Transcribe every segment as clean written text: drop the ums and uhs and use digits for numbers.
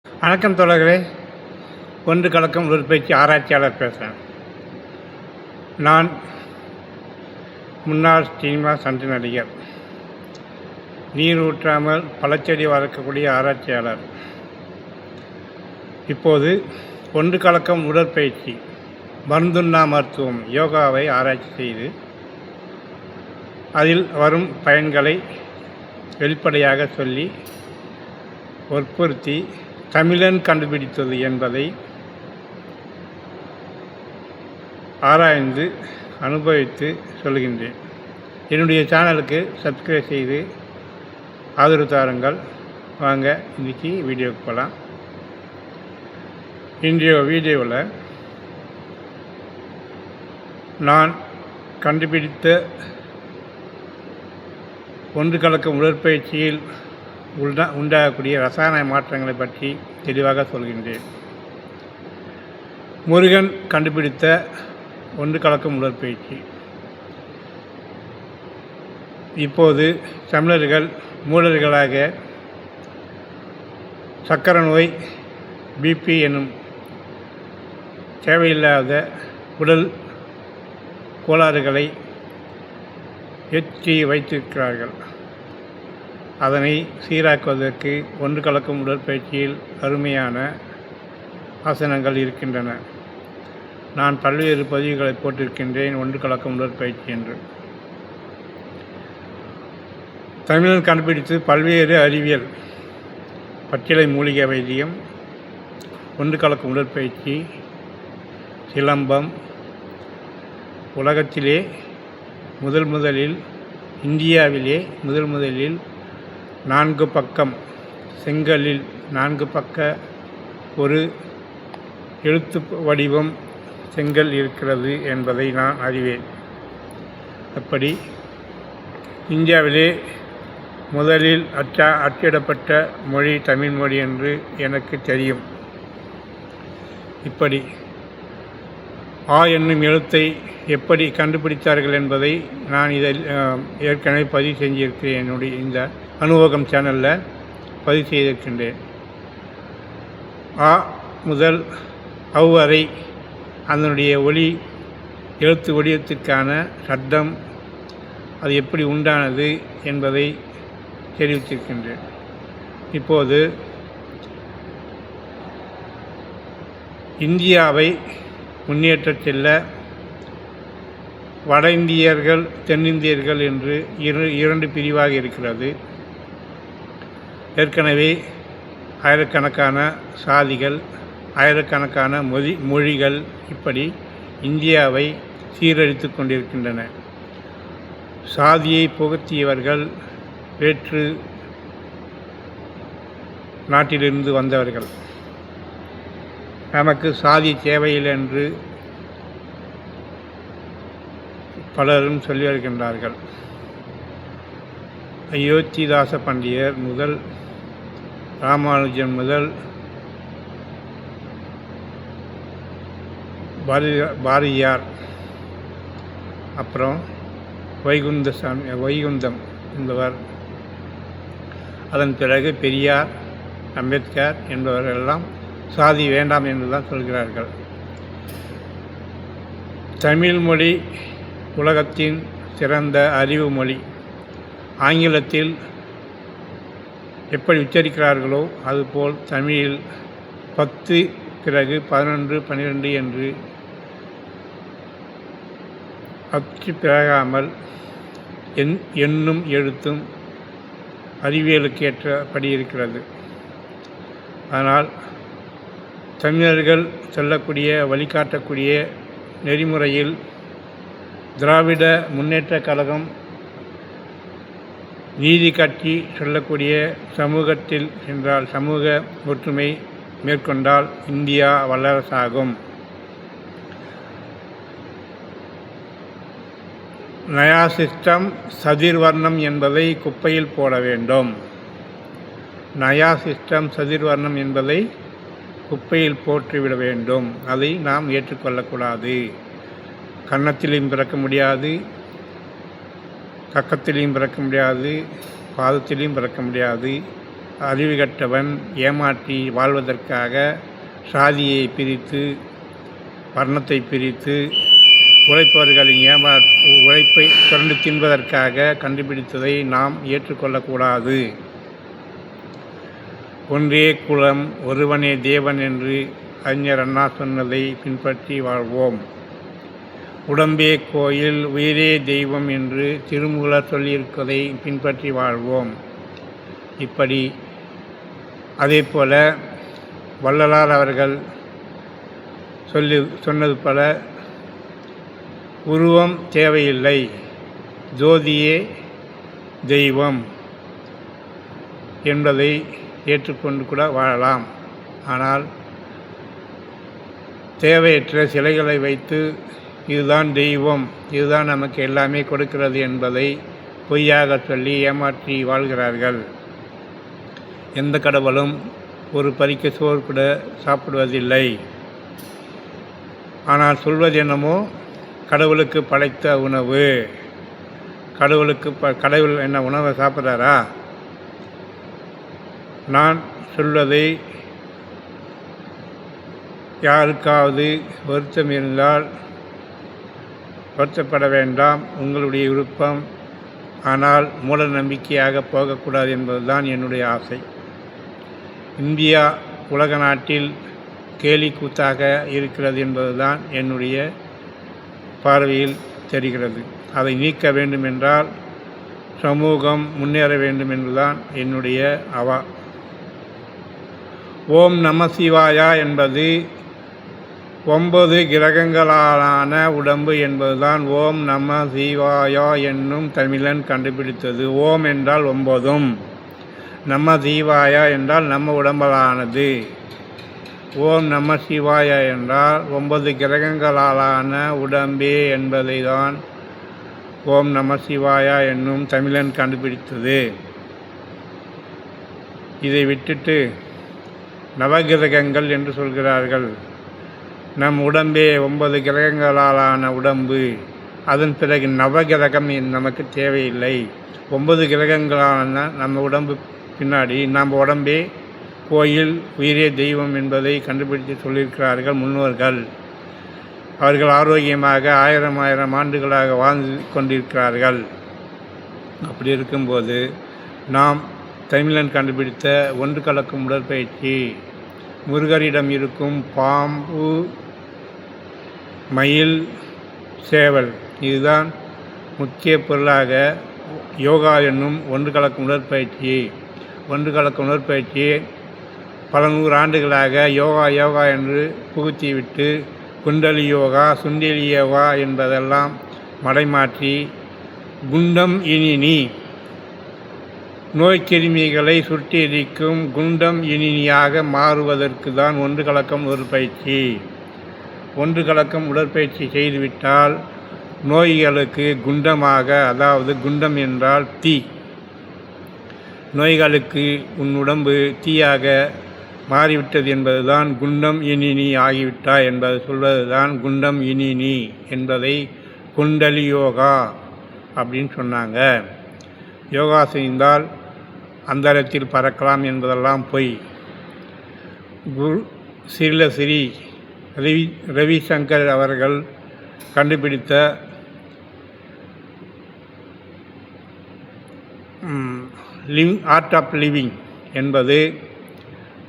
வணக்கம் தோழர்களே. ஒன்று கலக்கம் உடற்பயிற்சி ஆராய்ச்சியாளர் பேசுகிறேன். நான் முன்னாள் சினிமா சண்டை நடிகர், நீர் ஊற்றாமல் பழச்செடி வளர்க்கக்கூடிய ஆராய்ச்சியாளர். இப்போது ஒன்று கலக்கம் உடற்பயிற்சி, மருந்துண்ணா மருத்துவம், யோகாவை ஆராய்ச்சி செய்து அதில் வரும் பயன்களை வெளிப்படையாக சொல்லி வற்புறுத்தி தமிழன் கண்டுபிடித்தது என்பதை ஆராய்ந்து அனுபவித்து சொல்கின்றேன். என்னுடைய சேனலுக்கு சப்ஸ்கிரைப் செய்து ஆதரவு தாருங்கள். வாங்க இன்றைக்கி வீடியோவுக்கு போகலாம். இன்றைய வீடியோவில் நான் கண்டுபிடித்த ஒன்று கலக்கும் உடற்பயிற்சியில் உண்டாகக்கூடிய ரசாயன மாற்றங்களை பற்றி தெளிவாக சொல்கின்றேன். முருகன் கண்டுபிடித்த ஒன்று கலக்கும் உடற்பயிற்சி இப்போது தமிழர்கள் மூடர்களாக சக்கரை நோய், பிபி எனும் தேவையில்லாத உடல் கோளாறுகளை ஏற்றி வைத்திருக்கிறார்கள். அதனை சீராக்குவதற்கு ஒன்று கலக்கும் உடற்பயிற்சியில் அருமையான ஆசனங்கள் இருக்கின்றன. நான் பல்வேறு பதிவுகளை போட்டிருக்கின்றேன் ஒன்று கலக்கும் உடற்பயிற்சி என்று. தமிழன் கண்டுபிடித்து பல்வேறு அறிவியல், பச்சிலை மூலிகை வைத்தியம், ஒன்று கலக்கும் உடற்பயிற்சி, சிலம்பம், உலகத்திலே முதலில் இந்தியாவிலே முதலில் 4 பக்கம் செங்கலில் 4 பக்க ஒரு எழுத்து வடிவம் செங்கல் இருக்கிறது என்பதை நான் அறிவேன். அப்படி இந்தியாவிலே முதலில் அச்சிடப்பட்ட மொழி தமிழ் மொழி என்று எனக்கு தெரியும். இப்படி ஆ என்னும் எழுத்தை எப்படி கண்டுபிடித்தார்கள் என்பதை நான் இதில் ஏற்கனவே பதிவு செஞ்சிருக்கிறேன். என்னுடைய இந்த அனுபவம் சேனலில் பதிவு செய்திருக்கின்றேன். ஆ முதல் அவ் வரை அதனுடைய எழுத்து வடிவத்திற்கான சட்டம் அது எப்படி உண்டானது என்பதை தெரிவித்திருக்கின்றேன். இப்போது இந்தியாவை முன்னேற்றச் செல்ல வட இந்தியர்கள், தென்னிந்தியர்கள் என்று இரண்டு பிரிவாக இருக்கிறது. ஏற்கனவே ஆயிரக்கணக்கான சாதிகள், ஆயிரக்கணக்கான மொழிகள் இப்படி இந்தியாவை சீரழித்து கொண்டிருக்கின்றன. சாதியை புகுத்தியவர்கள் வேற்று நாட்டிலிருந்து வந்தவர்கள். நமக்கு சாதி தேவையில்லை என்று பலரும் சொல்லி வருகின்றார்கள். அயோத்திதாச பண்டிதர் முதல் ராமானுஜன் முதல் பாரதியார், அப்புறம் வைகுந்தம் என்பவர், அதன் பிறகு பெரியார், அம்பேத்கர் என்பவர்களெல்லாம் சாதி வேண்டாம் என்று தான் சொல்கிறார்கள். தமிழ் மொழி உலகத்தின் சிறந்த அறிவு மொழி. ஆங்கிலத்தில் எப்படி உச்சரிக்கிறார்களோ அதுபோல் தமிழில் 10 பிறகு 11 12 என்று அச்சு பிறகாமல் எண்ணும் எழுத்தும் அறிவியலுக்கு ஏற்றபடி இருக்கிறது. ஆனால் தமிழர்கள் சொல்லக்கூடிய வழிகாட்டக்கூடிய நெறிமுறையில் திராவிட முன்னேற்றக் கழகம், நீதி கட்சி சொல்லக்கூடிய சமூகத்தில் சென்றால், சமூக ஒற்றுமை மேற்கொண்டால் இந்தியா வல்லரசாகும். நயா சிஸ்டம் சதிர்வர்ணம் என்பதை குப்பையில் போட வேண்டும். நயா சிஸ்டம் சதிர்வர்ணம் என்பதை குப்பையில் போட்டுவிட வேண்டும். அதை நாம் ஏற்றுக்கொள்ளக்கூடாது. கன்னத்திலையும் பிறக்க முடியாது, கக்கத்திலையும் பிறக்க முடியாது, பாதத்திலையும் பிறக்க முடியாது. அறிவு கட்டவன் ஏமாற்றி வாழ்வதற்காக சாதியை பிரித்து வர்ணத்தை பிரித்து உழைப்பவர்களின் உழைப்பை சுரண்டு தின்பதற்காக கண்டுபிடித்ததை நாம் ஏற்றுக்கொள்ளக்கூடாது. ஒன்றே குலம் ஒருவனே தேவன் என்று அறிஞர் அண்ணா சொன்னதை பின்பற்றி வாழ்வோம். உடம்பே கோயில் உயிரே தெய்வம் என்று திருமூலர் சொல்லியிருப்பதை பின்பற்றி வாழ்வோம். இப்படி அதேபோல வள்ளலார் அவர்கள் சொன்னது போல உருவம் தேவையில்லை, ஜோதியே தெய்வம் என்பதை ஏற்றுக்கொண்டு கூட வாழலாம். ஆனால் தேவையற்ற சிலைகளை வைத்து இதுதான் தெய்வம், இதுதான் நமக்கு எல்லாமே கொடுக்கிறது என்பதை பொய்யாக சொல்லி ஏமாற்றி வாழ்கிறார்கள். எந்த கடவுளும் ஒரு பறிக்க சோறு கூட சாப்பிடுவதில்லை. ஆனால் சொல்வது என்னமோ கடவுளுக்கு படைத்த உணவு. கடவுள் என்ன உணவை சாப்பிட்றாரா? நான் சொல்வதை யாருக்காவது வருத்தம் இருந்தால் வருத்தப்பட வேண்டாம், உங்களுடைய விருப்பம். ஆனால் மூட நம்பிக்கையாக போகக்கூடாது என்பதுதான் என்னுடைய ஆசை. இந்தியா உலக நாட்டில் கேலி கூத்தாக இருக்கிறது என்பதுதான் என்னுடைய பார்வையில் தெரிகிறது. அதை நீக்க வேண்டுமென்றால் சமூகம் முன்னேற வேண்டும் என்பதுதான் என்னுடைய அவா. ஓம் நம சிவாயா என்பது 9 கிரகங்களாலான உடம்பு என்பதுதான் ஓம் நம சிவாயா என்னும் தமிழன் கண்டுபிடித்தது. ஓம் என்றால் 9, நம சிவாயா என்றால் நம்ம உடம்பலானது. ஓம் நம சிவாயா என்றால் 9 கிரகங்களாலான உடம்பே என்பதை தான் ஓம் நம சிவாயா என்னும் தமிழன் கண்டுபிடித்தது. இதை விட்டுட்டு நவகிரகங்கள் என்று சொல்கிறார்கள். நம் உடம்பே 9 கிரகங்களாலான உடம்பு. அதன் பிறகு நவகிரகம் நமக்கு தேவையில்லை. 9 கிரகங்களான நம்ம உடம்பு பின்னாடி நம்ம உடம்பே கோயில் உயிரே தெய்வம் என்பதை கண்டுபிடித்து சொல்லியிருக்கிறார்கள் முன்னோர்கள். அவர்கள் ஆரோக்கியமாக 1000 ஆண்டுகளாக வாழ்ந்து கொண்டிருக்கிறார்கள். அப்படி இருக்கும்போது நாம் தமிழன் கண்டுபிடித்த ஒன்று கலக்கும் உடற்பயிற்சி, முருகரிடம் இருக்கும் பாம்பு மயில் சேவல், இதுதான் முக்கிய பொருளாக யோகா என்னும் ஒன்று கலக்கும் உடற்பயிற்சி. ஒன்று கலக்கும் உடற்பயிற்சியை பல 100 ஆண்டுகளாக யோகா என்று புகுத்திவிட்டு குண்டலி யோகா சுண்டலி யோகா என்பதெல்லாம் மடைமாற்றி குண்டம் இனினி, நோய்க்கிருமிகளை சுட்டி எரிக்கும் குண்டம் இனினியாக மாறுவதற்கு தான் ஒன்று கலக்கம் உடற்பயிற்சி. ஒன்று கலக்கம் உடற்பயிற்சி செய்துவிட்டால் நோய்களுக்கு குண்டமாக, அதாவது குண்டம் என்றால் தீ, நோய்களுக்கு உன் உடம்பு தீயாக மாறிவிட்டது என்பதுதான் குண்டம் இனினி ஆகிவிட்டா என்பது சொல்வதுதான் குண்டம் இனினி என்பதை குண்டலி யோகா அப்படின்னு சொன்னாங்க. யோகா செய்தால் அந்தரத்தில் பறக்கலாம் என்பதெல்லாம் பொய். ஸ்ரீ ரவிசங்கர் அவர்கள் கண்டுபிடித்த ஆர்ட் ஆஃப் லிவிங் என்பது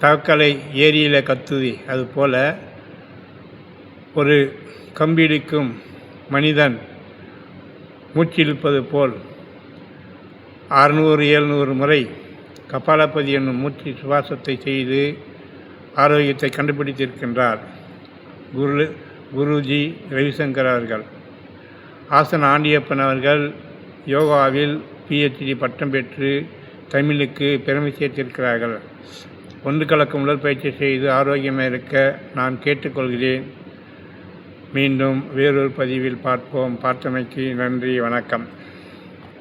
தவக்கலை ஏரியில் கத்துதி. அதுபோல் ஒரு கம்பிடிக்கும் மனிதன் மூச்சிழுப்பது போல் 600-700 முறை கபாலபதி என்னும் மூச்சு சுவாசத்தை செய்து ஆரோக்கியத்தை கண்டுபிடித்திருக்கின்றார் குருஜி ரவிசங்கர் அவர்கள். ஆசன ஆண்டியப்பன் அவர்கள் யோகாவில் PhD பட்டம் பெற்று தமிழுக்கு பெருமை சேர்த்திருக்கிறார்கள். ஒன்று கலக்கும் உடற்பயிற்சி செய்து ஆரோக்கியமாக இருக்க நான் கேட்டுக்கொள்கிறேன். மீண்டும் வேறொரு பதிவில் பார்ப்போம். பார்த்தமைக்கு நன்றி, வணக்கம்.